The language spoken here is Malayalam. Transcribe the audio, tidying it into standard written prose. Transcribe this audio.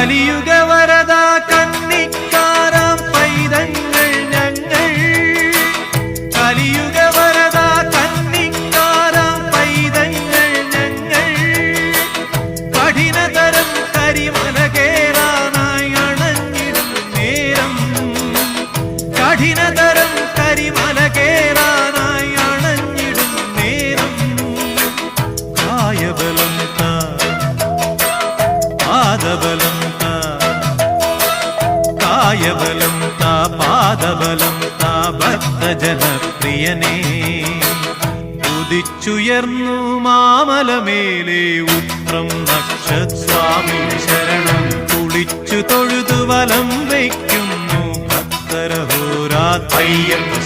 കലിയുഗ വരദ കന്നിക്കാരാം പൈതങ്ങൾ ഞങ്ങൾ കലിയുഗ വരദ കന്നിക്കാരാം പൈതങ്ങൾ ഞങ്ങൾ കഠിനതരം കരിമല കേറാനായി അണഞ്ഞിടും നേരം കഠിനതരം കരിമല കേറാനായി അണഞ്ഞിടും നേരം കായബലം പാദബലം കായബലം പാദബലം ഭക്തജനപ്രിയനേ ഉദിച്ചുയർന്നു മാമലമേലെ ഉത്രം നക്ഷസ്വാമി ശരണം കുളിച്ചു തൊഴുതു വലം വയ്ക്കുന്നു ഭക്തരഹോരാ അയ്യപ്പ